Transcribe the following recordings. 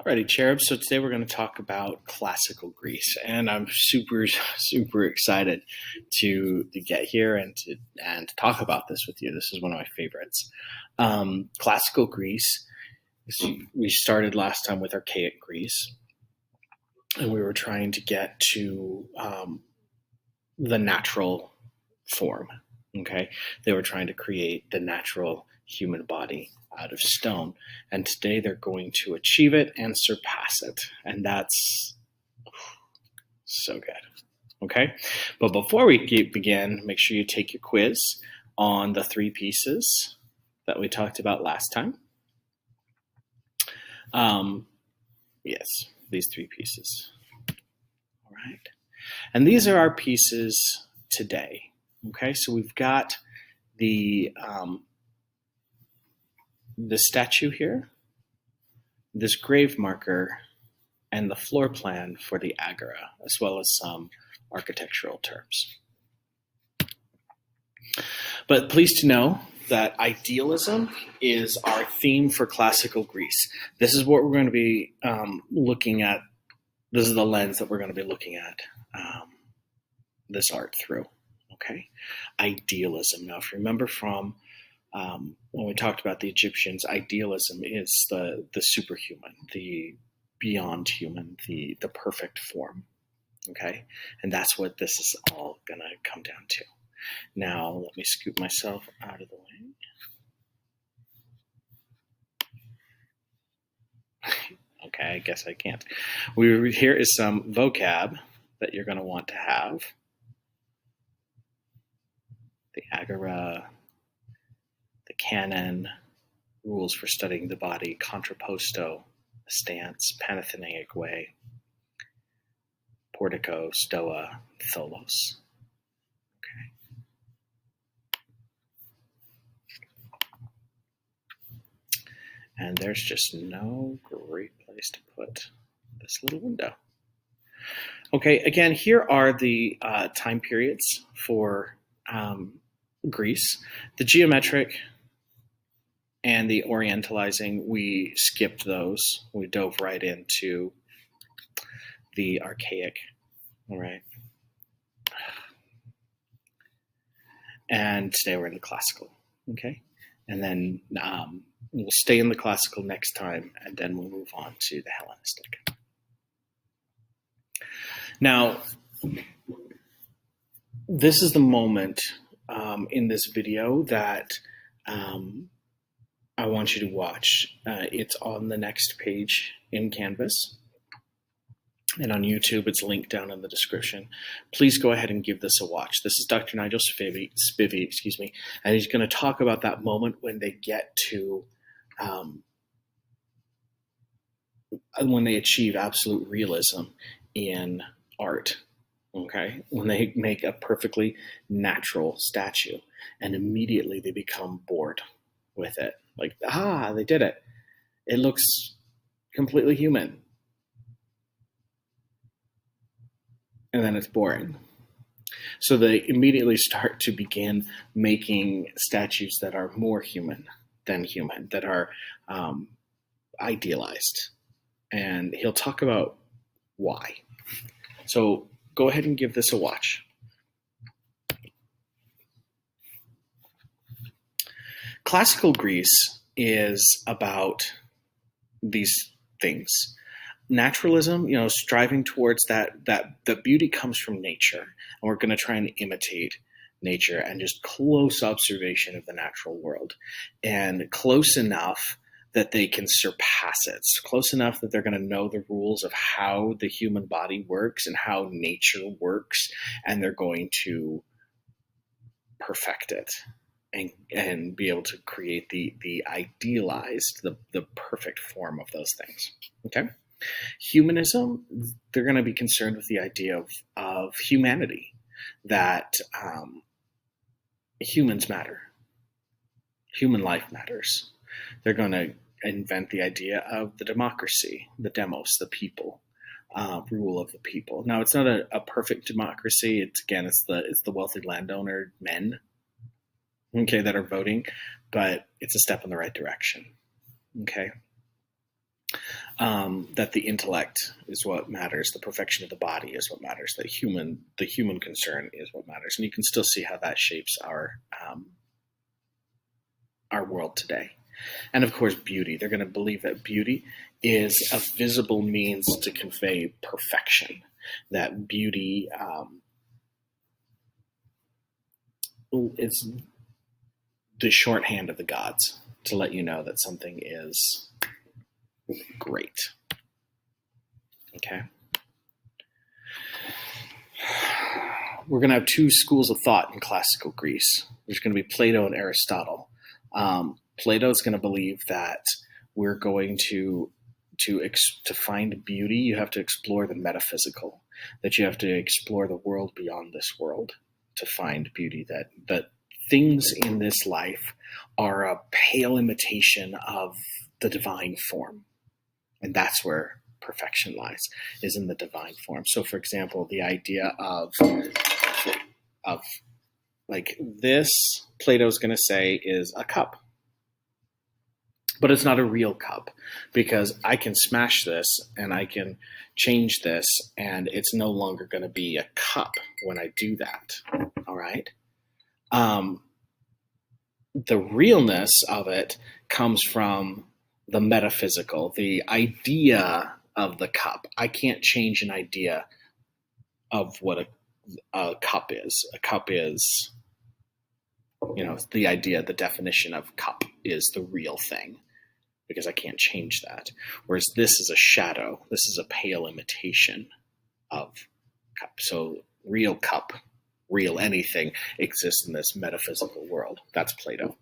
Alrighty, cherubs. So today we're going to talk about classical Greece, and I'm super excited to get here and to talk about this with you. This is one of my favorites. Classical Greece. We started last time with archaic Greece, and we were trying to get to the natural form. Okay, they were trying to create the natural human body out of stone, and today they're going to achieve it and surpass it, and that's so good. Okay, but before we begin, make sure you take your quiz on the three pieces that we talked about last time. Yes, these three pieces. All right, and these are our pieces today. Okay, so we've got the statue here, this grave marker, and the floor plan for the Agora, as well as some architectural terms. But pleased to know that idealism is our theme for classical Greece. This is what we're going to be looking at. This is the lens that we're going to be looking at this art through. Okay, idealism. Now, if you remember from when we talked about the Egyptians, idealism is the superhuman, the beyond human, the perfect form. Okay, and that's what this is all going to come down to. Now, let me scoot myself out of the way. Okay, I guess I can't. Here is some vocab that you're going to want to have. The Agora, the canon, rules for studying the body, contrapposto, stance, Panathenaic way, portico, stoa, tholos. Okay. And there's just no great place to put this little window. Okay, again, here are the time periods for Greece. The geometric and the orientalizing, we skipped those. We dove right into the archaic. All right. And today we're in the classical. Okay. And then we'll stay in the classical next time, and then we'll move on to the Hellenistic. Now, this is the moment in this video that I want you to watch. It's on the next page in Canvas, and on YouTube it's linked down in the description. Please go ahead and give this a watch. This is Dr. Nigel Spivey, and he's going to talk about that moment when they get to when they achieve absolute realism in art. Okay, when they make a perfectly natural statue, and immediately they become bored with it. Like, they did it. It looks completely human. And then it's boring. So they immediately start to begin making statues that are more human than human, that are idealized. And he'll talk about why. So go ahead and give this a watch. Classical Greece is about these things. Naturalism, striving towards that the beauty comes from nature, and we're going to try and imitate nature and just close observation of the natural world, and close enough that they can surpass it, close enough that they're going to know the rules of how the human body works and how nature works, and they're going to perfect it and be able to create the idealized, the perfect form of those things. Okay? Humanism, they're going to be concerned with the idea of humanity, that humans matter. Human life matters. They're going to invent the idea of the democracy, the demos, the people, rule of the people. Now, it's not a perfect democracy. It's the wealthy landowner men, okay, that are voting, but it's a step in the right direction. Okay. that the intellect is what matters, the perfection of the body is what matters, that the human concern is what matters, and you can still see how that shapes our world today. And of course, beauty. They're going to believe that beauty is a visible means to convey perfection. That beauty is the shorthand of the gods to let you know that something is great. Okay. We're going to have two schools of thought in classical Greece. There's going to be Plato and Aristotle. Plato is going to believe that we're going to find beauty, you have to explore the metaphysical, that you have to explore the world beyond this world to find beauty, that things in this life are a pale imitation of the divine form. And that's where perfection lies, is in the divine form. So, for example, the idea of like this, Plato's going to say is a cup. But it's not a real cup, because I can smash this and I can change this, and it's no longer going to be a cup when I do that. All right. The realness of it comes from the metaphysical, the idea of the cup. I can't change an idea of what a cup is. A cup is, the idea, the definition of cup is the real thing, because I can't change that. Whereas this is a shadow. This is a pale imitation of cup. So real cup, real anything exists in this metaphysical world. That's Plato.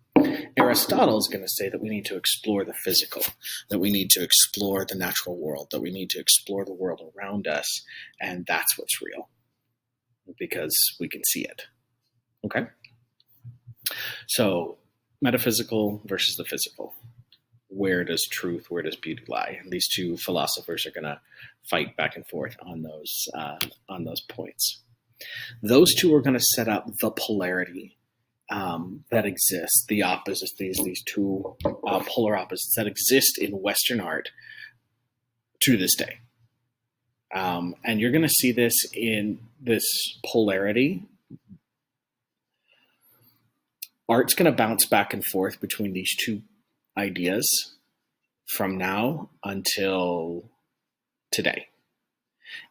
Aristotle is going to say that we need to explore the physical, that we need to explore the natural world, that we need to explore the world around us, and that's what's real, because we can see it. Okay? So metaphysical versus the physical. Where does truth, where does beauty lie? And these two philosophers are going to fight back and forth on those points. Those two are going to set up the polarity that exists, the opposites, these two polar opposites that exist in Western art to this day. And you're going to see this in this polarity. Art's going to bounce back and forth between these two ideas from now until today.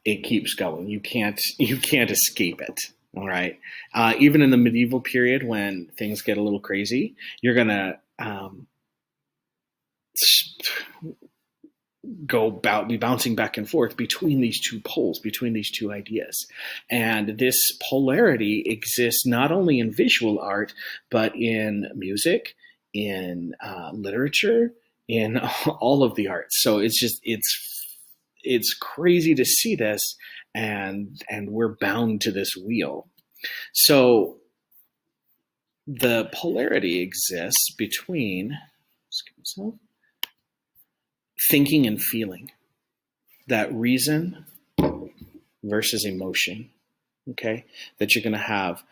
It keeps going. You can't escape it. All right. Even in the medieval period, when things get a little crazy, you're gonna be bouncing back and forth between these two poles, between these two ideas. And this polarity exists not only in visual art, but in music, in literature, in all of the arts. So it's crazy to see this, and we're bound to this wheel. So the polarity exists between thinking and feeling, that reason versus emotion. Okay, that you're going to have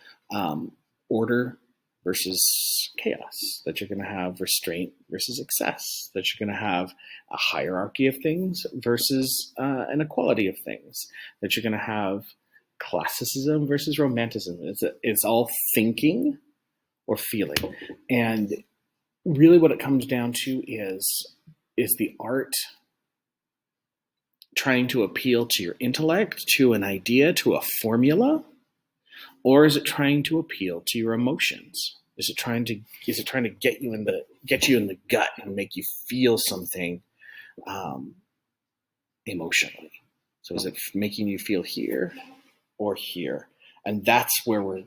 order versus chaos, that you're going to have restraint versus excess, that you're going to have a hierarchy of things versus an equality of things, that you're going to have classicism versus romanticism. It's all thinking or feeling. And really what it comes down to is the art trying to appeal to your intellect, to an idea, to a formula? Or is it trying to appeal to your emotions? Is it trying to get you in the gut and make you feel something emotionally? So is it making you feel here or here? And that's where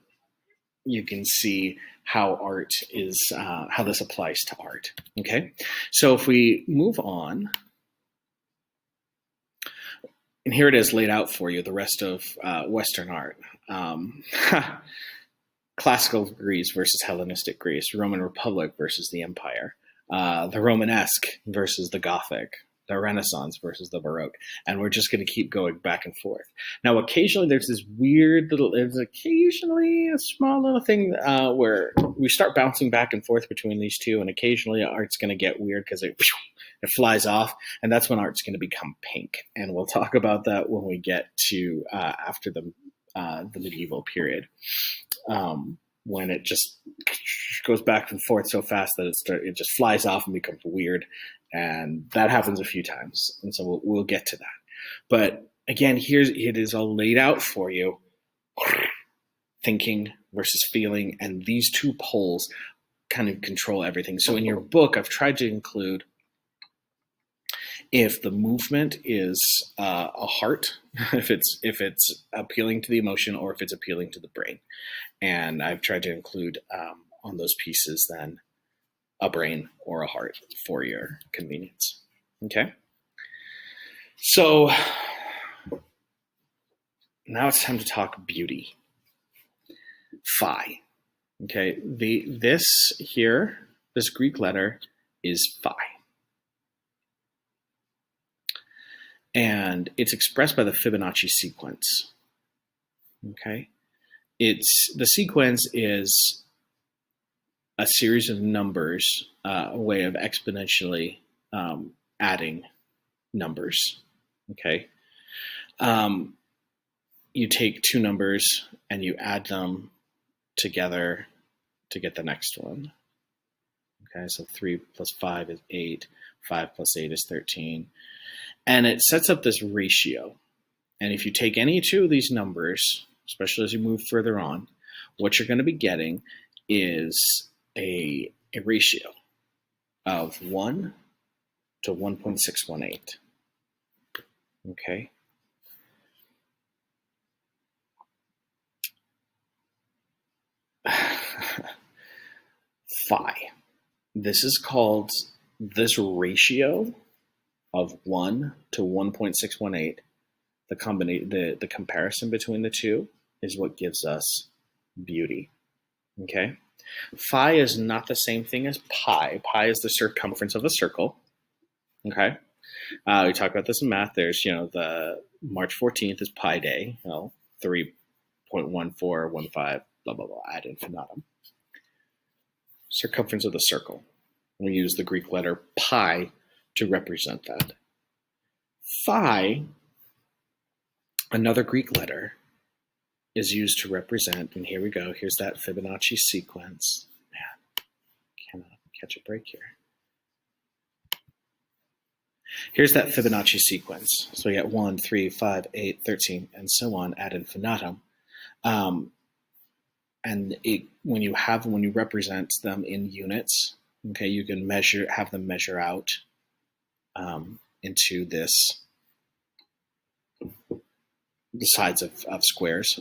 you can see how art is, how this applies to art. Okay, so if we move on. And here it is laid out for you, the rest of Western art. Classical Greece versus Hellenistic Greece, Roman Republic versus the Empire, the Romanesque versus the Gothic, the Renaissance versus the Baroque, and we're just going to keep going back and forth. Now, occasionally there's this weird little, there's occasionally a small little thing where we start bouncing back and forth between these two, and occasionally art's going to get weird because it flies off, and that's when art's going to become pink, and we'll talk about that when we get to after the medieval period, when it just goes back and forth so fast that it just flies off and becomes weird. And that happens a few times, and so we'll get to that. But again, it is all laid out for you: thinking versus feeling, and these two poles kind of control everything. So in your book, I've tried to include if the movement is a heart, if it's appealing to the emotion, or if it's appealing to the brain, and I've tried to include on those pieces then a brain or a heart for your convenience. Okay. So now it's time to talk beauty. Phi. Okay. This Greek letter is phi. And it's expressed by the Fibonacci sequence. Okay. The sequence is a series of numbers, a way of exponentially adding numbers. Okay. You take two numbers and you add them together to get the next one. Okay, so 3 plus 5 is 8, 5 plus 8 is 13. And it sets up this ratio. And if you take any two of these numbers, especially as you move further on, what you're going to be getting is a ratio of 1 to 1.618. Okay. Phi. This is called, this ratio of 1 to 1.618, the comparison between the two is what gives us beauty. Okay? Phi is not the same thing as pi. Pi is the circumference of a circle. Okay? We talk about this in math. There's, the March 14th is Pi Day, 3.1415, blah, blah, blah, ad infinitum. Circumference of the circle. We use the Greek letter pi to represent that. Phi, another Greek letter, is used to represent, and here we go, here's that Fibonacci sequence. Man, cannot catch a break here. Here's that Fibonacci sequence. So we get 1, 3, 5, 8, 13, and so on ad infinitum. And when you represent them in units, okay, you can have them measure out into the sides of squares,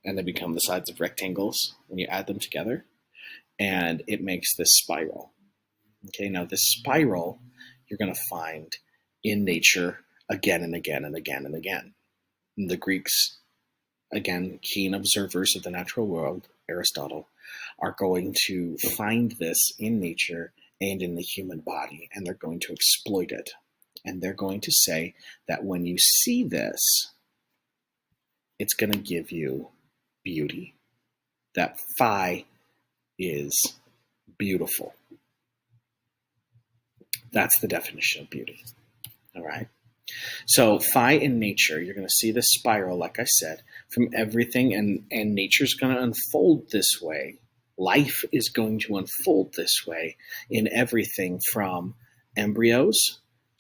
and they become the sides of rectangles when you add them together, and it makes this spiral. Okay, now this spiral you're going to find in nature again and again and again and again. And the Greeks, again, keen observers of the natural world, Aristotle, are going to find this in nature and in the human body, and they're going to exploit it. And they're going to say that when you see this, it's going to give you beauty. That phi is beautiful. That's the definition of beauty. All right. So phi in nature, you're going to see the spiral, like I said, from everything, and nature's going to unfold this way. Life is going to unfold this way in everything from embryos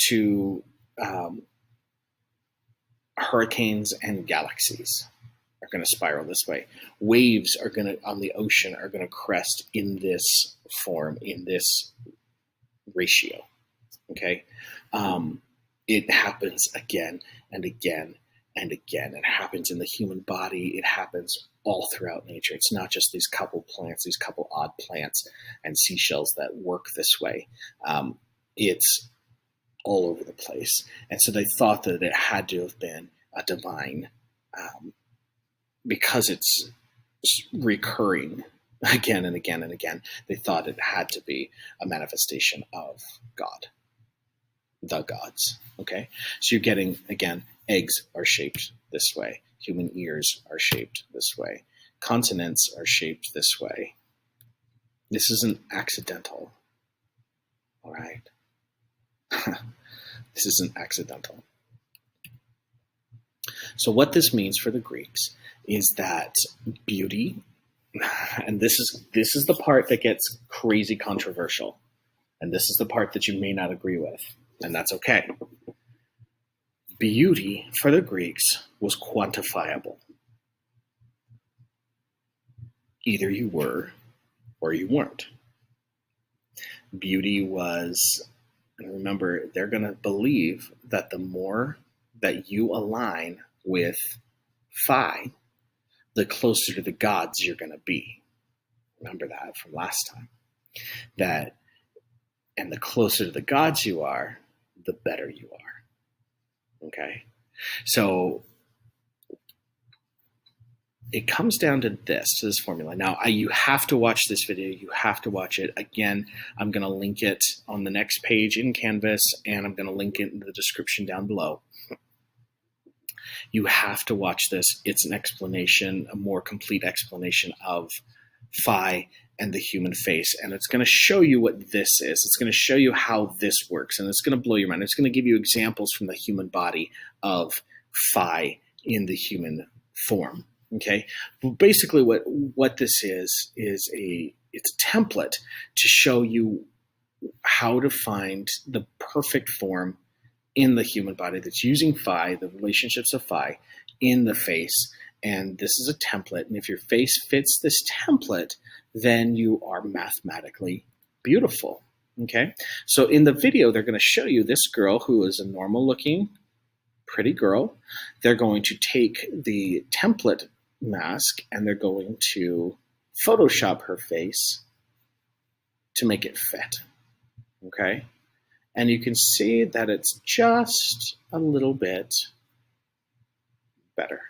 to hurricanes and galaxies are going to spiral this way. Waves on the ocean are going to crest in this form, in this ratio. Okay. It happens again and again and again. It happens in the human body. It happens all throughout nature. It's not just these couple plants, these couple odd plants and seashells that work this way. It's all over the place. And so they thought that it had to have been a divine, because it's recurring again and again and again. They thought it had to be a manifestation of God. the gods. Okay, so you're getting, again, eggs are shaped this way, human ears are shaped this way, continents are shaped this way. This isn't accidental. All right. This isn't accidental. So what this means for the Greeks is that beauty, and this is the part that gets crazy controversial, and this is the part that you may not agree with, and that's okay. Beauty for the Greeks was quantifiable. Either you were or you weren't. Beauty was, and remember, they're going to believe that the more that you align with phi, the closer to the gods you're going to be. Remember that from last time. And the closer to the gods you are, the better you are. Okay? So it comes down to this formula. Now, you have to watch this video. You have to watch it. Again, I'm going to link it on the next page in Canvas, and I'm going to link it in the description down below. You have to watch this. It's an explanation, a more complete explanation of phi and the human face. And it's going to show you what this is. It's going to show you how this works. And it's going to blow your mind. It's going to give you examples from the human body of phi in the human form. Okay, well, basically what this is it's a template to show you how to find the perfect form in the human body that's using phi, the relationships of phi in the face. And this is a template. And if your face fits this template, then you are mathematically beautiful. Okay, so in the video, they're going to show you this girl who is a normal looking, pretty girl. They're going to take the template mask and they're going to Photoshop her face to make it fit. Okay, and you can see that it's just a little bit better.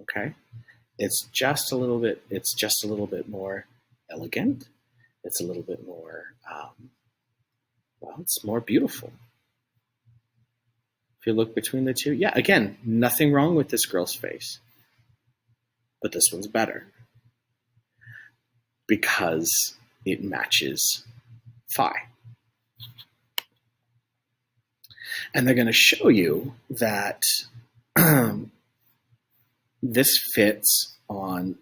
Okay, it's just a little bit more elegant. It's a little bit more well, it's more beautiful. If you look between the two, yeah, again, nothing wrong with this girl's face. But this one's better because it matches phi. And they're going to show you that this fits on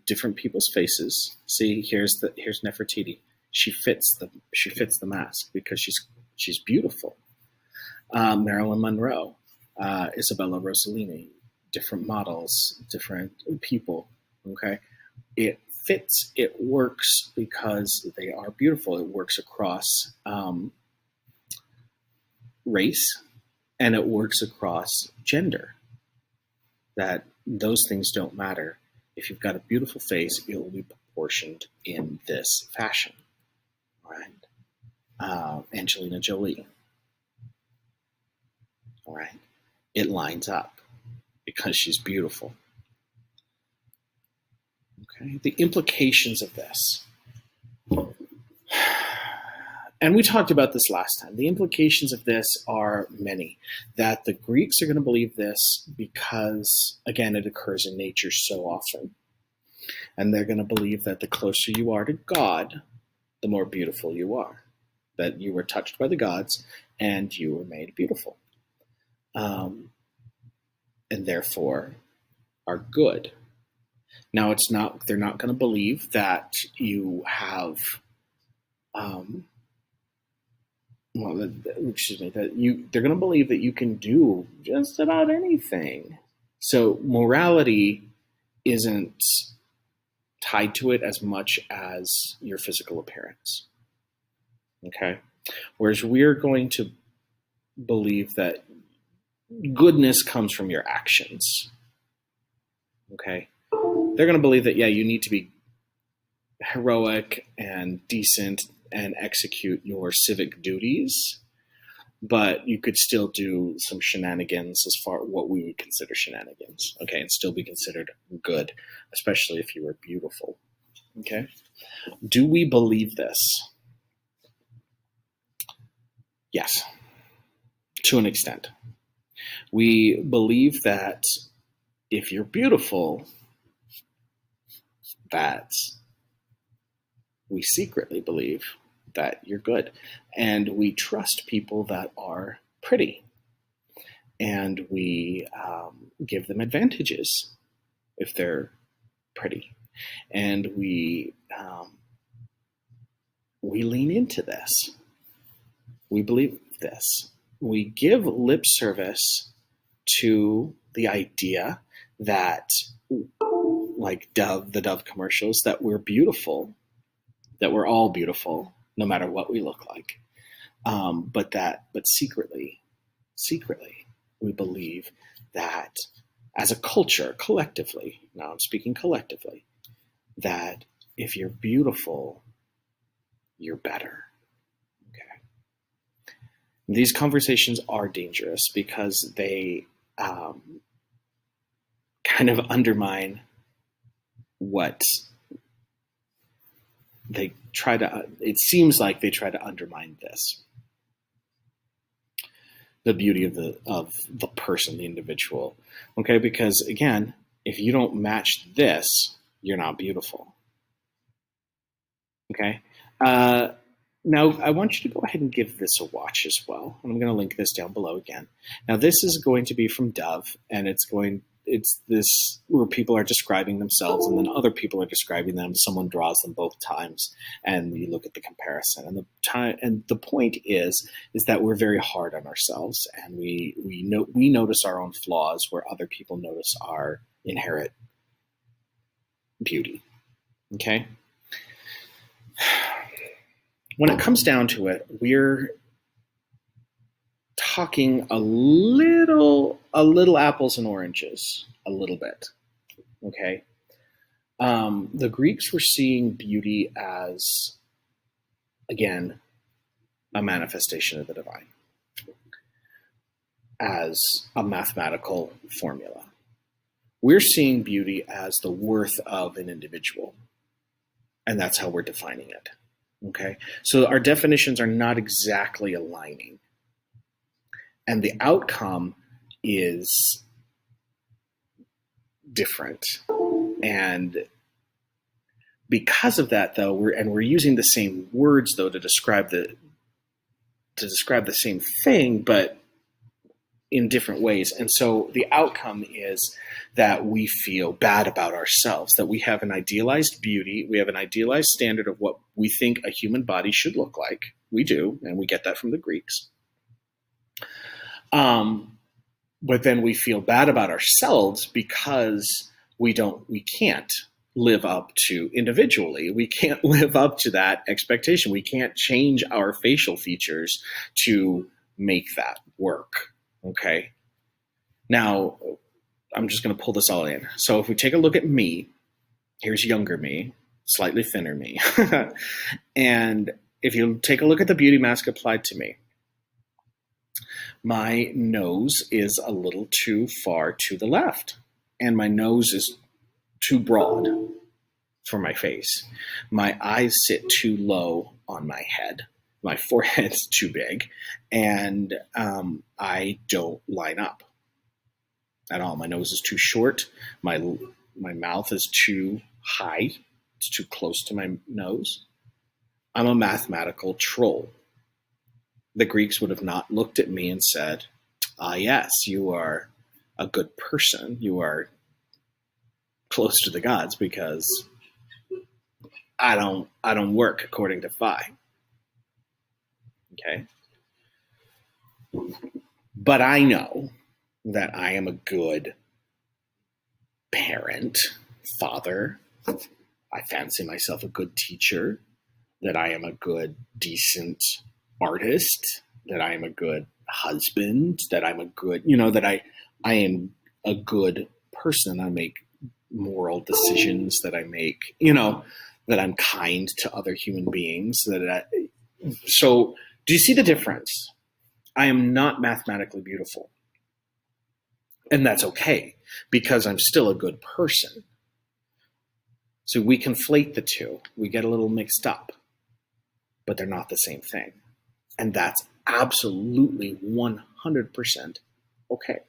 different people's faces. See, here's Nefertiti. She fits the mask because she's beautiful. Marilyn Monroe, Isabella Rossellini. Different models, different people, okay? It fits, it works because they are beautiful. It works across race, and it works across gender. That those things don't matter. If you've got a beautiful face, it will be proportioned in this fashion, right? Angelina Jolie, all right? It lines up because she's beautiful. Okay, the implications of this. And we talked about this last time. The implications of this are many. That the Greeks are going to believe this because, again, it occurs in nature so often. And they're going to believe that the closer you are to God, the more beautiful you are. That you were touched by the gods and you were made beautiful. And therefore are good. Now, they're not going to believe that you have, they're going to believe that you can do just about anything. So morality isn't tied to it as much as your physical appearance. Okay? Whereas we're going to believe that goodness comes from your actions. Okay? They're going to believe that, yeah, you need to be heroic and decent and execute your civic duties, but you could still do some shenanigans as far what we would consider shenanigans, okay, and still be considered good, especially if you were beautiful. Okay? Do we believe this? Yes. to an extent. We believe that if you're beautiful, that we secretly believe that you're good. And we trust people that are pretty. And we give them advantages if they're pretty. And we lean into this. We believe this. We give lip service to the idea that, like the Dove commercials, that we're beautiful, that we're all beautiful, no matter what we look like. But secretly, we believe that as a culture, collectively, now I'm speaking collectively, that if you're beautiful, you're better. Okay. These conversations are dangerous because they kind of undermine what they try to, it seems like they try to undermine this. The beauty of the person, the individual. Okay, because again, if you don't match this, you're not beautiful. Okay. Now, I want you to go ahead and give this a watch as well. I'm going to link this down below again. Now, this is going to be from Dove, and it's this where people are describing themselves, and then other people are describing them. Someone draws them both times, and you look at the comparison. And the point is that we're very hard on ourselves, and we notice our own flaws where other people notice our inherent beauty. Okay. When it comes down to it, we're talking a little apples and oranges, a little bit. Okay. The Greeks were seeing beauty as, again, a manifestation of the divine, as a mathematical formula. We're seeing beauty as the worth of an individual, and that's how we're defining it. Okay, so our definitions are not exactly aligning, and the outcome is different. And because of that, though, we're using the same words though to describe the same thing, but in different ways. And so the outcome is that we feel bad about ourselves, that we have an idealized beauty, we have an idealized standard of what we think a human body should look like. We do, and we get that from the Greeks. But then we feel bad about ourselves because we can't live up to individually. We can't live up to that expectation. We can't change our facial features to make that work. Okay. Now, I'm just going to pull this all in. So if we take a look at me, here's younger me, slightly thinner me. And if you take a look at the beauty mask applied to me, my nose is a little too far to the left, and my nose is too broad for my face. My eyes sit too low on my head. My forehead's too big, and I don't line up at all. My nose is too short. My mouth is too high. It's too close to my nose. I'm a mathematical troll. The Greeks would have not looked at me and said, yes, you are a good person. You are close to the gods, because I don't work according to phi. Okay. But I know that I am a good parent, father. I fancy myself a good teacher, that I am a good, decent artist, that I am a good husband, that I'm a good, that I am a good person. I make moral decisions, that I make, that I'm kind to other human beings. So do you see the difference? I am not mathematically beautiful. And that's okay, because I'm still a good person. So we conflate the two. We get a little mixed up, but they're not the same thing. And that's absolutely 100% 100% okay.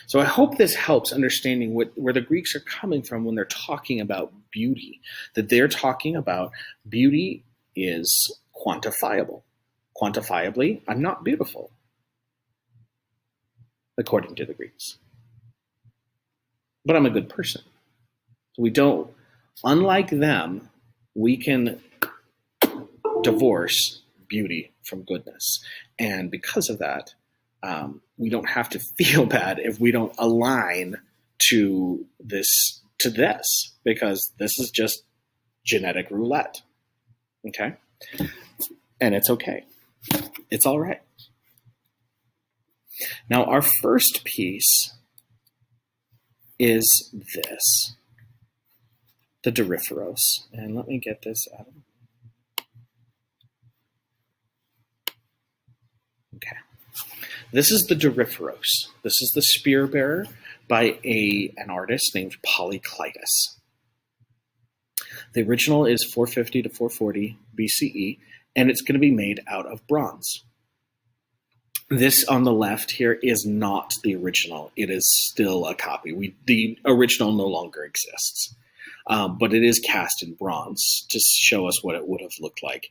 So I hope this helps understanding where the Greeks are coming from when they're talking about beauty, that they're talking about beauty is quantifiable. Quantifiably, I'm not beautiful, according to the Greeks. But I'm a good person. So we don't, unlike them, we can divorce beauty from goodness. And because of that, we don't have to feel bad if we don't align to this, because this is just genetic roulette. Okay? And it's okay. It's all right. Now, our first piece is this, the Doryphoros. And let me get this out. Okay. This is the Doryphoros. This is the spear bearer by an artist named Polykleitos. The original is 450 to 440 BCE, and it's going to be made out of bronze. This on the left here is not the original. It is still a copy. The original no longer exists, but it is cast in bronze to show us what it would have looked like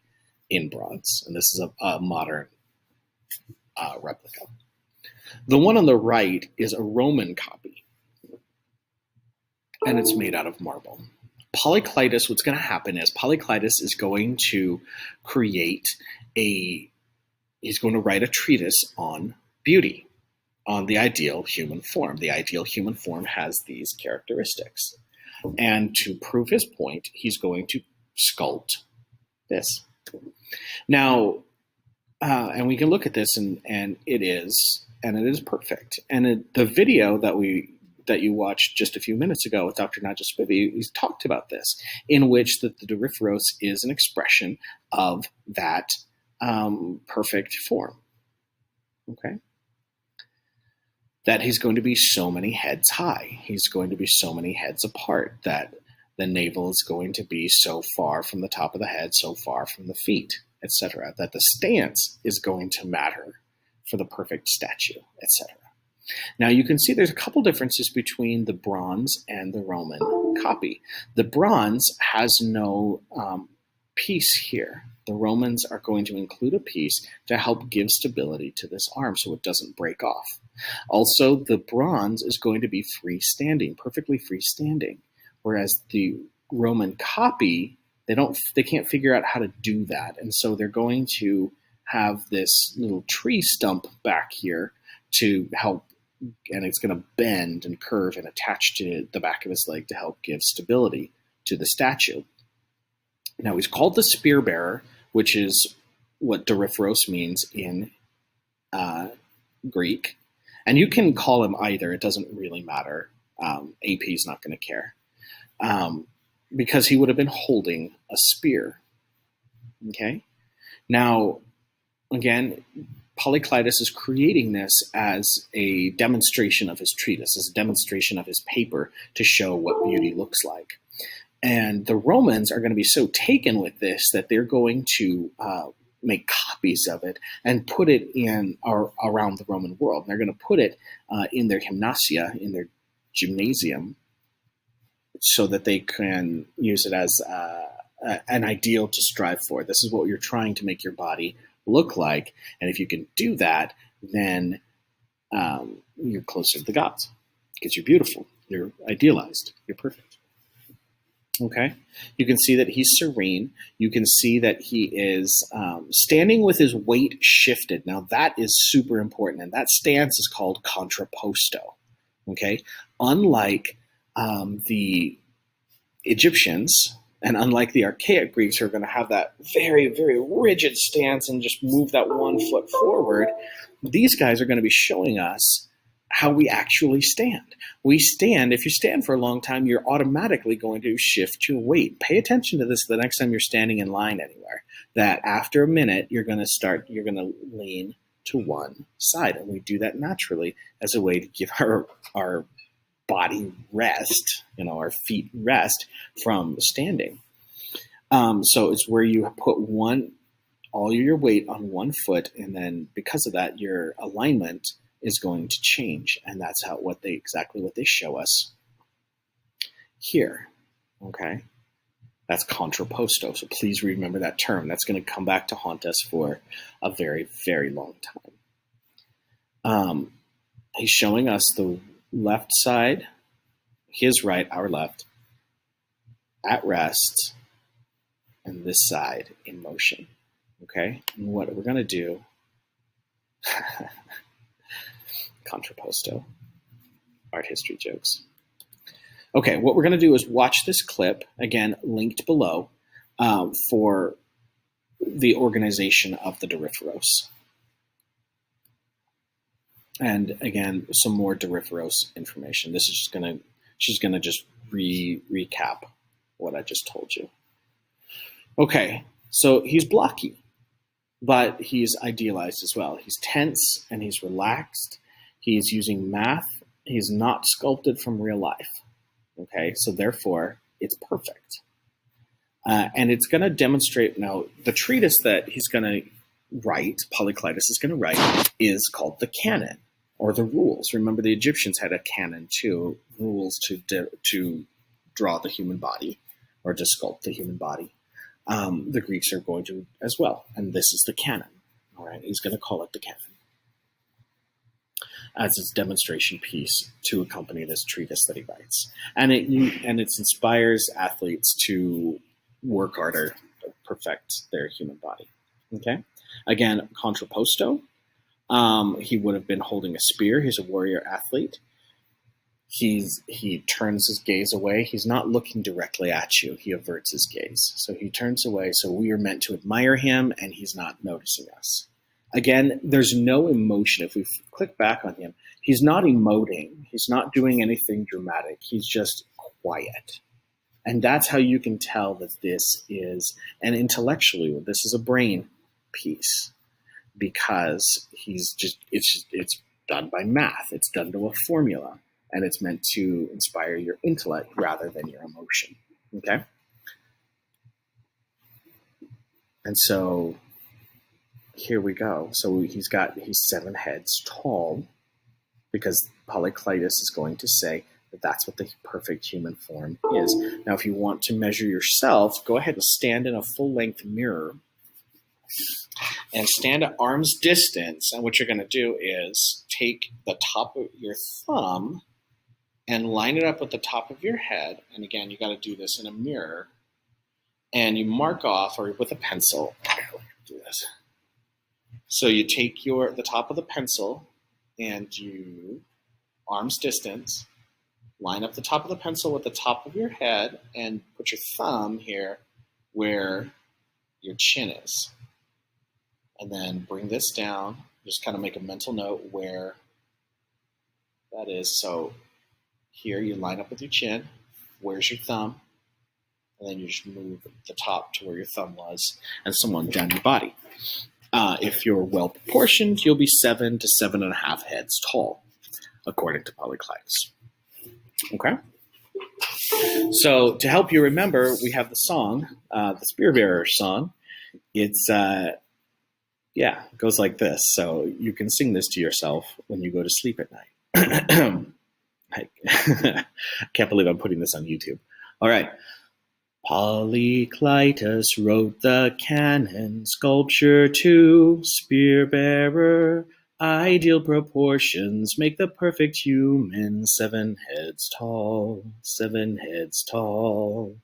in bronze. And this is a modern replica. The one on the right is a Roman copy, and it's made out of marble. Polykleitos, what's going to happen is Polykleitos is going to he's going to write a treatise on beauty, on the ideal human form. The ideal human form has these characteristics. And to prove his point, he's going to sculpt this. Now, and we can look at this, and it is perfect. And the video that you watched just a few minutes ago with Dr. Naja Spivey, he's talked about this, in which the Doryphoros is an expression of that perfect form. Okay, that he's going to be so many heads high. He's going to be so many heads apart. That the navel is going to be so far from the top of the head, so far from the feet, etc. That the stance is going to matter for the perfect statue, etc. Now you can see there's a couple differences between the bronze and the Roman copy. The bronze has no piece here. The Romans are going to include a piece to help give stability to this arm so it doesn't break off. Also, the bronze is going to be freestanding, perfectly freestanding, whereas the Roman copy, they can't figure out how to do that, and so they're going to have this little tree stump back here to help, and it's going to bend and curve and attach to the back of his leg to help give stability to the statue. Now, he's called the spear bearer, which is what Doryphoros means in Greek. And you can call him either. It doesn't really matter. AP is not going to care. Because he would have been holding a spear. Okay? Now, again, Polykleitos is creating this as a demonstration of his treatise, as a demonstration of his paper to show what beauty looks like. And the Romans are going to be so taken with this that they're going to make copies of it and put it in around the Roman world. And they're going to put it in their gymnasia, in their gymnasium, so that they can use it as an ideal to strive for. This is what you're trying to make your body look like. And if you can do that, then you're closer to the gods because you're beautiful, you're idealized, you're perfect. Okay, you can see that he's serene. You can see that he is standing with his weight shifted. Now that is super important, and that stance is called contrapposto. Okay, unlike the Egyptians and unlike the archaic Greeks who are going to have that very, very rigid stance and just move that one foot forward, these guys are going to be showing us how we actually stand. We stand, if you stand for a long time, you're automatically going to shift your weight. Pay attention to this the next time you're standing in line anywhere, that after a minute, you're going to lean to one side. And we do that naturally as a way to give our body rest, our feet rest from standing. So it's where you put one all your weight on one foot, and then because of that, your alignment is going to change, and that's exactly what they show us here. Okay, that's contrapposto. So please remember that term. That's going to come back to haunt us for a very, very long time. He's showing us the left side, his right, our left, at rest, and this side in motion. Okay, and what we're going to do, contrapposto, art history jokes. Okay, what we're going to do is watch this clip, again, linked below, for the organization of the Doryphoros. And again, some more Doryphoros information. This is just going to, she's going to just recap what I just told you. Okay, so he's blocky, but he's idealized as well. He's tense and he's relaxed. He's using math. He's not sculpted from real life. Okay, so therefore, it's perfect. And it's going to demonstrate, now, the treatise that he's going to write, Polyclitus is going to write, is called the canon, or the rules. Remember, the Egyptians had a canon too, rules to draw the human body, or to sculpt the human body. The Greeks are going to as well, and this is the canon. All right, he's going to call it the canon as his demonstration piece to accompany this treatise that he writes, and it inspires athletes to work harder, to perfect their human body. Okay, again, contrapposto. He would have been holding a spear. He's a warrior athlete. He turns his gaze away. He's not looking directly at you. He averts his gaze. So he turns away. So we are meant to admire him, and he's not noticing us. Again, there's no emotion. If we click back on him, he's not emoting. He's not doing anything dramatic. He's just quiet. And that's how you can tell that this is, and intellectually, this is a brain piece, because it's done by math. It's done to a formula. And it's meant to inspire your intellect rather than your emotion, okay? And so here we go. So he's 7 heads tall, because Polyclitus is going to say that that's what the perfect human form is. Now, if you want to measure yourself, go ahead and stand in a full-length mirror and stand at arm's distance. And what you're going to do is take the top of your thumb and line it up with the top of your head. And again, you got to do this in a mirror. And you mark off, or with a pencil. Do this. So you take the top of the pencil, and you, arm's distance, line up the top of the pencil with the top of your head, and put your thumb here where your chin is. And then bring this down. Just kind of make a mental note where that is. So here you line up with your chin. Where's your thumb? And then you just move the top to where your thumb was, and someone down your body. If you're well proportioned, you'll be 7 to 7.5 heads tall, according to Polyclitus. Okay? So to help you remember, we have the song, the Spear Bearer song. It's, it goes like this. So you can sing this to yourself when you go to sleep at night. I can't believe I'm putting this on YouTube. All right. Polyclitus wrote the canon, sculpture II, spear bearer, ideal proportions, make the perfect human, 7 heads tall, 7 heads tall.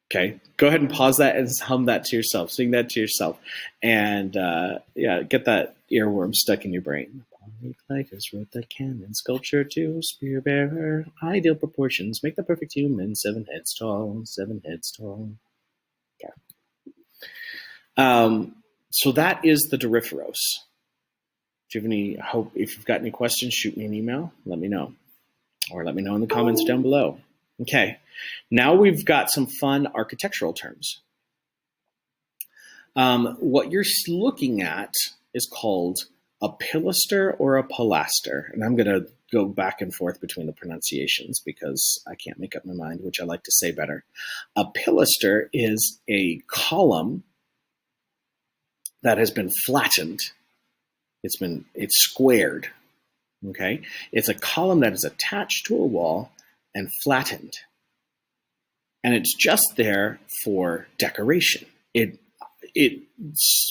Okay, go ahead and pause that and hum that to yourself, sing that to yourself, and get that earworm stuck in your brain. Polyclitus wrote the canon, sculpture II, spear bearer, ideal proportions, make the perfect human, 7 heads tall, 7 heads tall. Okay. So that is the Doryphoros. Do you have any hope? If you've got any questions, shoot me an email. Let me know, or let me know in the comments down below. Okay. Now we've got some fun architectural terms. What you're looking at is called a pilaster or a pilaster, and I'm going to go back and forth between the pronunciations because I can't make up my mind, which I like to say better. A pilaster is a column that has been flattened. It's squared. Okay, it's a column that is attached to a wall and flattened, and it's just there for decoration. It's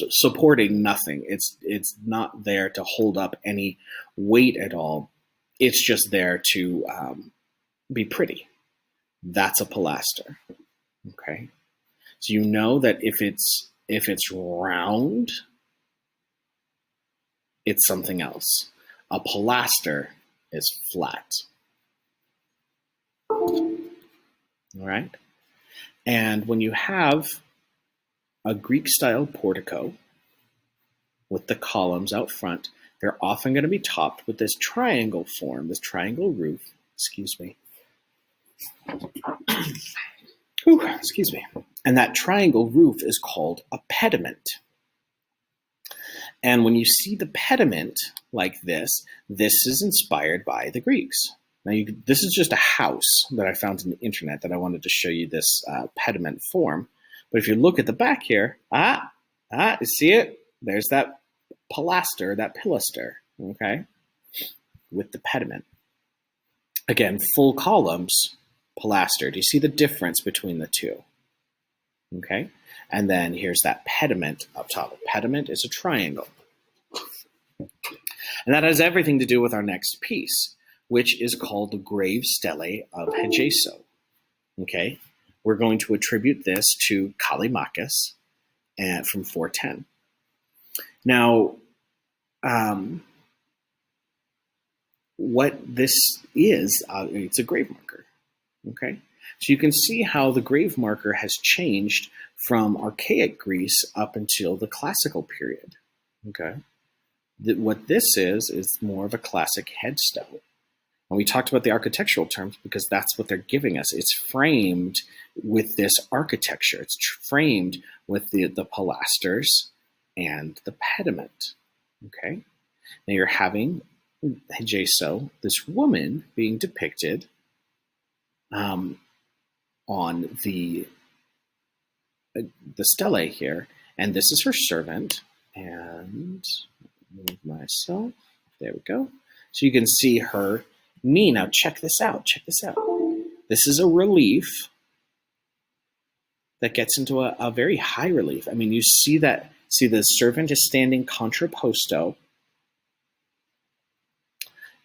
supporting nothing. It's not there to hold up any weight at all. It's just there to be pretty. That's a pilaster. Okay, so you know that if it's round, it's something else. A pilaster is flat. All right, and when you have a Greek-style portico with the columns out front, they're often going to be topped with this triangle form, this triangle roof. Excuse me. Ooh, excuse me. And that triangle roof is called a pediment. And when you see the pediment like this is inspired by the Greeks. Now, this is just a house that I found on the internet that I wanted to show you this pediment form. But if you look at the back here, you see it? There's that pilaster, okay, with the pediment. Again, full columns, pilaster. Do you see the difference between the two? Okay, and then here's that pediment up top. A pediment is a triangle. And that has everything to do with our next piece, which is called the grave stele of Hegeso. Okay, we're going to attribute this to Callimachus and from 410. Now, what this is, it's a grave marker. Okay, so you can see how the grave marker has changed from archaic Greece up until the classical period. Okay, what this is more of a classic headstone. And we talked about the architectural terms because that's what they're giving us. It's framed with this architecture. It's framed with the pilasters and the pediment. Okay, now you're having Hegeso, this woman, being depicted on the stele here, and this is her servant. And move myself. There we go. So you can see her knee. Now check this out. Check this out. This is a relief that gets into a very high relief. I mean, you see that. See, the servant is standing contrapposto,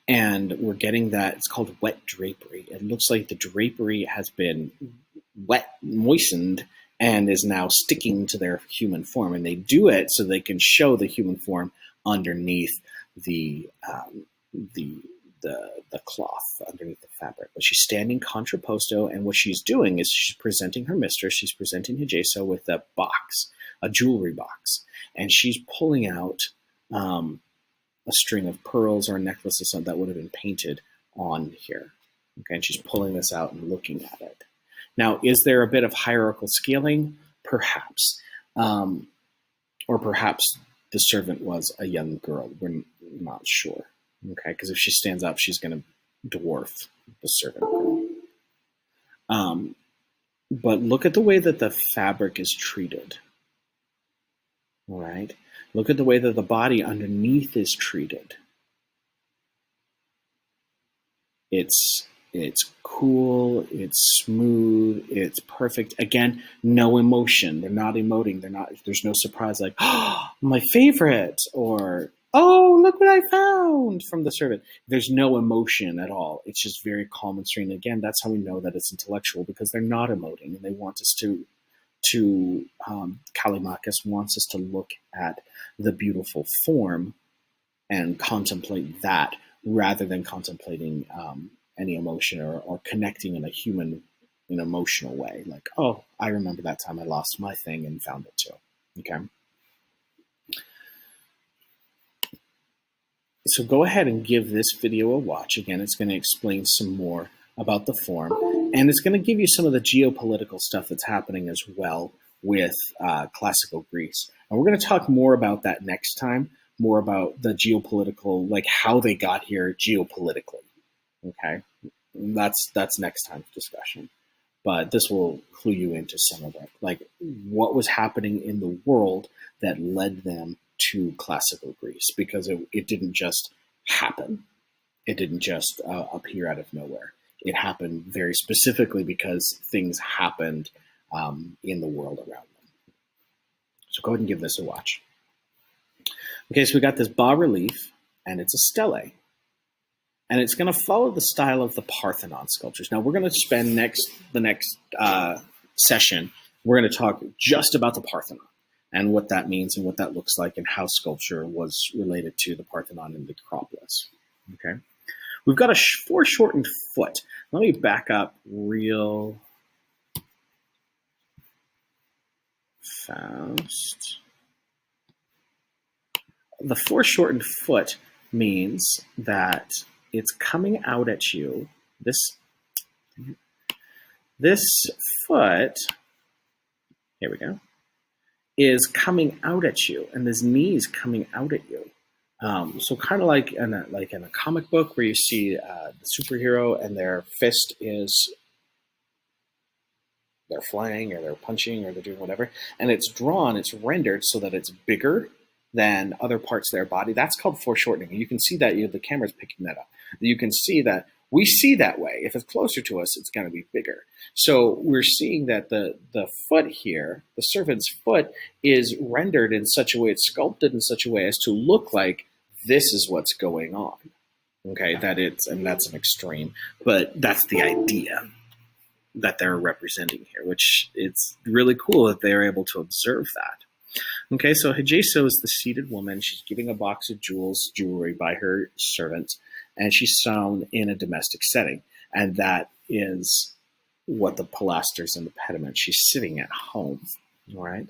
and we're getting that. It's called wet drapery. It looks like the drapery has been moistened, and is now sticking to their human form. And they do it so they can show the human form underneath the cloth, underneath the fabric. But she's standing contrapposto, and what she's doing is she's presenting her mistress, she's presenting Hegeso with a box, a jewelry box, and she's pulling out a string of pearls or a necklace or something that would have been painted on here. Okay, and she's pulling this out and looking at it. Now, is there a bit of hierarchical scaling? Perhaps. Or perhaps the servant was a young girl. We're not sure. Okay, because if she stands up, she's going to dwarf the servant girl. But look at the way that the fabric is treated. All right? Look at the way that the body underneath is treated. It's cool, it's smooth, it's perfect. Again, no emotion. They're not emoting. There's no surprise like, oh, my favorite, or, oh, look what I found from the servant. There's no emotion at all. It's just very calm and serene. Again, that's how we know that it's intellectual, because they're not emoting, and they want us to Callimachus wants us to look at the beautiful form and contemplate that rather than contemplating any emotion or connecting in a human, emotional way. Like, oh, I remember that time I lost my thing and found it too. Okay. So go ahead and give this video a watch. Again, it's going to explain some more about the form, and it's going to give you some of the geopolitical stuff that's happening as well with classical Greece. And we're going to talk more about that next time, more about the geopolitical, like how they got here geopolitically. Okay, that's next time's discussion. But this will clue you into some of it, like what was happening in the world that led them to classical Greece, because it didn't just happen. It didn't just appear out of nowhere. It happened very specifically because things happened in the world around them. So go ahead and give this a watch. Okay, so we got this bas relief, and it's a stele. And it's going to follow the style of the Parthenon sculptures. Now, we're going to spend the next session, we're going to talk just about the Parthenon and what that means and what that looks like and how sculpture was related to the Parthenon and the Acropolis. Okay, we've got a foreshortened foot. Let me back up real fast. The foreshortened foot means that it's coming out at you. This foot, here we go, is coming out at you, and this knee is coming out at you. So kind of like in a comic book where you see the superhero and their fist is, they're flying or they're punching or they're doing whatever, and it's drawn, it's rendered so that it's bigger than other parts of their body. That's called foreshortening. You can see that the camera's picking that up. You can see that we see that way. If it's closer to us, it's going to be bigger. So we're seeing that the foot here, the servant's foot, is rendered in such a way, it's sculpted in such a way as to look like this is what's going on. Okay, and that's an extreme, but that's the idea that they're representing here, which it's really cool that they're able to observe that. Okay, so Hegeso is the seated woman. She's giving a box of jewelry by her servant, and she's sewn in a domestic setting. And that is what the pilasters and the pediment. She's sitting at home, all right?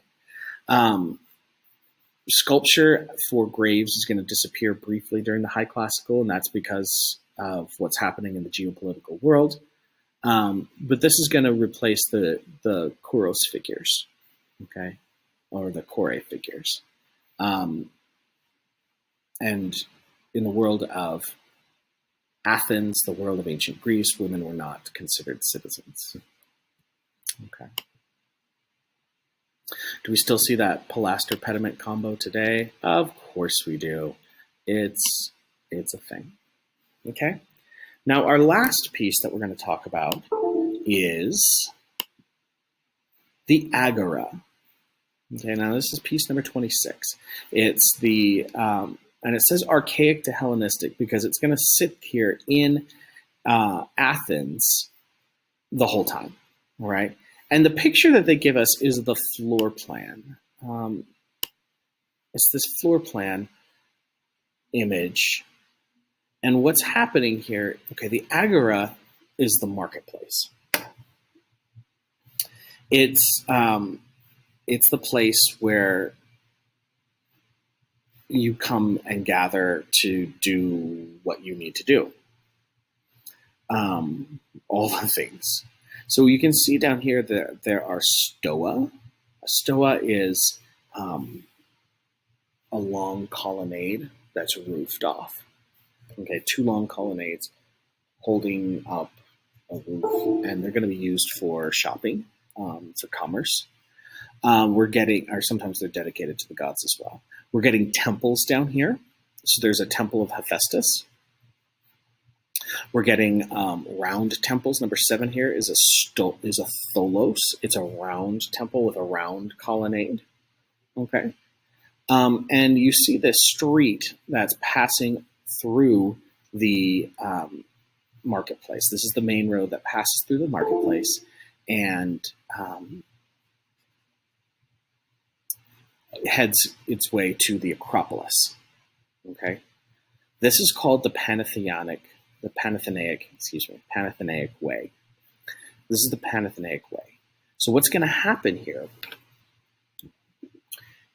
Sculpture for graves is going to disappear briefly during the High Classical, and that's because of what's happening in the geopolitical world. But this is going to replace the Kouros figures, okay? Or the Kore figures. And in the world of Athens, the world of ancient Greece, women were not considered citizens. Okay. Do we still see that pilaster pediment combo today? Of course we do. It's a thing. Okay. Now our last piece that we're going to talk about is the Agora. Okay, now this is piece number 26. It's and it says archaic to Hellenistic because it's going to sit here in Athens the whole time, all right? And the picture that they give us is the floor plan. It's this floor plan image. And what's happening here, okay, the Agora is the marketplace. It's the place where you come and gather to do what you need to do. All the things. So you can see down here that there are stoa. A stoa is a long colonnade that's roofed off. Okay, two long colonnades holding up a roof, and they're going to be used for shopping, for commerce. Or sometimes they're dedicated to the gods as well. We're getting temples down here. So there's a temple of Hephaestus. We're getting round temples. Number 7 here is a tholos. It's a round temple with a round colonnade. Okay. And you see this street that's passing through the marketplace. This is the main road that passes through the marketplace. And heads its way to the Acropolis. Okay, this is called the Panathenaic way. This is the Panathenaic way. So what's going to happen here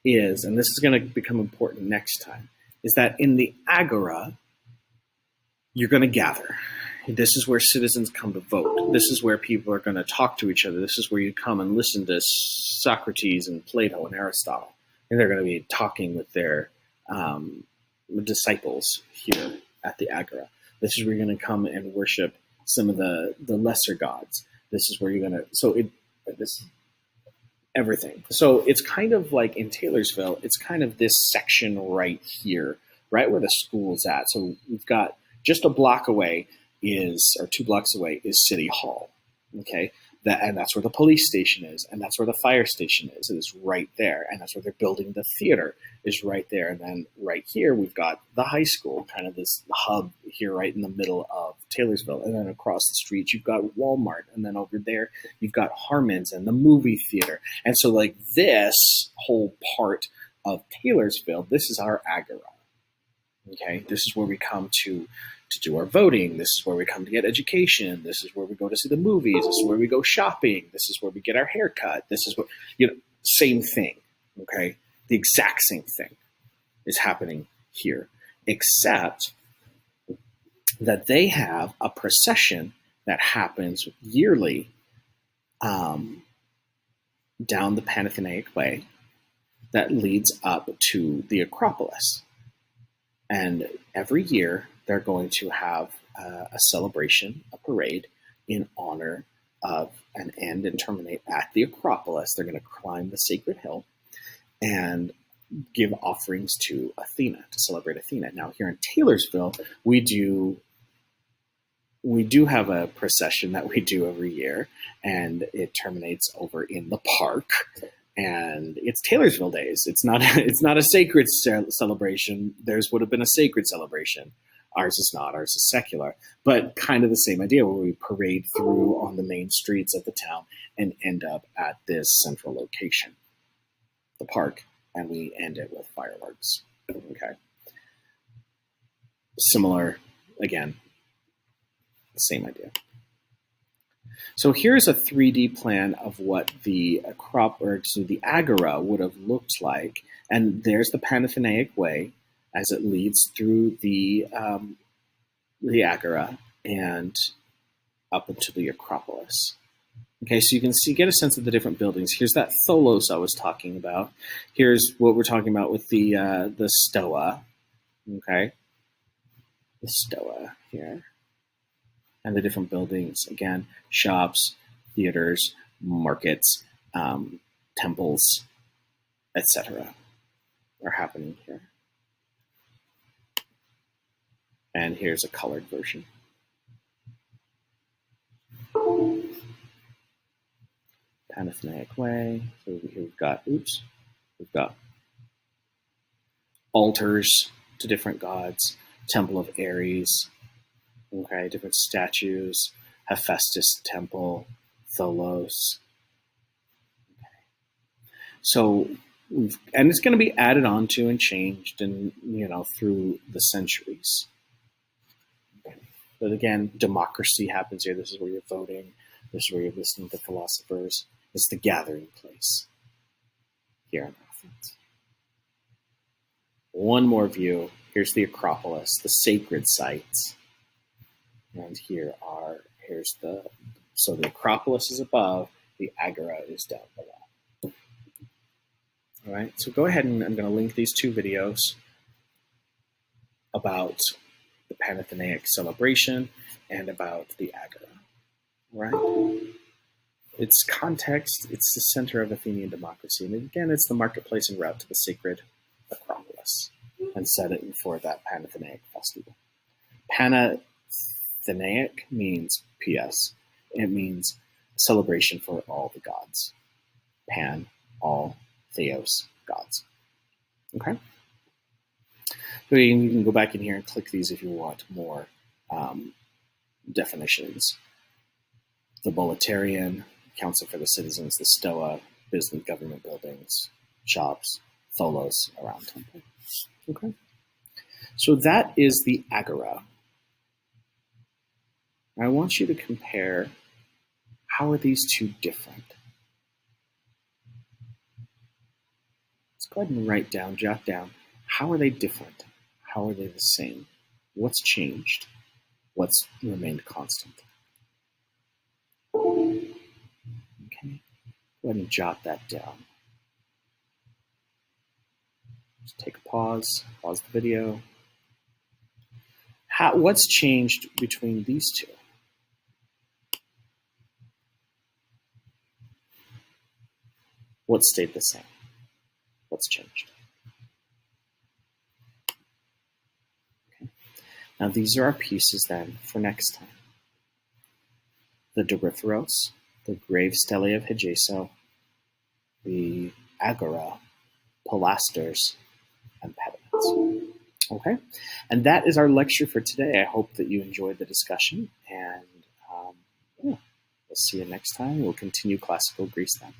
is, and this is going to become important next time, is that in the Agora, you're going to gather. This is where citizens come to vote. This is where people are going to talk to each other. This is where you come and listen to Socrates and Plato and Aristotle. And they're going to be talking with their disciples here at the Agora. This is where you're going to come and worship some of the lesser gods. This is where you're going to, this everything. So it's kind of like in Taylorsville, it's kind of this section right here, right where the school's at. So we've got just a block away or 2 blocks away is City Hall. Okay. And that's where the police station is, and that's where the fire station is. It is right there, and that's where they're building the theater is right there. And then right here we've got the high school, kind of this hub here right in the middle of Taylorsville. And then across the street you've got Walmart, and then over there you've got Harmon's and the movie theater. And so like this whole part of Taylorsville, this is our Agora. Okay, this is where we come to do our voting. This is where we come to get education. This is where we go to see the movies. This is where we go shopping. This is where we get our haircut. This is what, same thing. Okay, the exact same thing is happening here, except that they have a procession that happens yearly down the Panathenaic Way that leads up to the Acropolis. And every year they're going to have a celebration, a parade in honor of and end and terminate at the Acropolis. They're going to climb the sacred hill and give offerings to Athena, to celebrate Athena. Now here in Taylorsville, we do have a procession that we do every year, and it terminates over in the park. And it's Taylorsville Days. It's not a sacred celebration. Theirs would have been a sacred celebration. Ours is not. Ours is secular. But kind of the same idea, where we parade through on the main streets of the town and end up at this central location, the park, and we end it with fireworks. Okay. Similar, again, same idea. So here's a 3D plan of what the Agora would have looked like, and there's the Panathenaic Way as it leads through the Agora and up into the Acropolis. Okay, so you can get a sense of the different buildings. Here's that Tholos I was talking about. Here's what we're talking about with the Stoa. Okay, the Stoa here. And the different buildings, again, shops, theaters, markets, temples, etc. are happening here. And here's a colored version. Panathenaic Way. So we've got altars to different gods, Temple of Ares. Okay, different statues, Hephaestus Temple, Tholos. Okay. So and it's going to be added on to and changed, and through the centuries. Okay. But again, democracy happens here. This is where you're voting. This is where you're listening to philosophers. It's the gathering place here in Athens. One more view. Here's the Acropolis, the sacred sites. And here's the Acropolis is above, the Agora is down below. All right, so go ahead and I'm going to link these 2 videos about the Panathenaic celebration and about the Agora. All right, it's context, it's the center of Athenian democracy. And again, it's the marketplace en route to the sacred Acropolis and set it for that Panathenaic festival. Panathenaic means PS. It means celebration for all the gods. Pan, all, theos, gods. Okay? So you can go back in here and click these if you want more definitions. The Boletarian, Council for the Citizens, the Stoa, business government buildings, shops, Tholos, around temple. Okay? So that is the Agora. I want you to compare, how are these 2 different? Let's go ahead and jot down, how are they different? How are they the same? What's changed? What's remained constant? Okay, go ahead and jot that down. Just take a pause the video. What's changed between these two? What stayed the same? What's changed? Okay. Now these are our pieces then for next time. The Doryphoros, the grave stele of Hegeso, the Agora, pilasters, and pediments. Okay, and that is our lecture for today. I hope that you enjoyed the discussion, and we'll see you next time. We'll continue classical Greece then.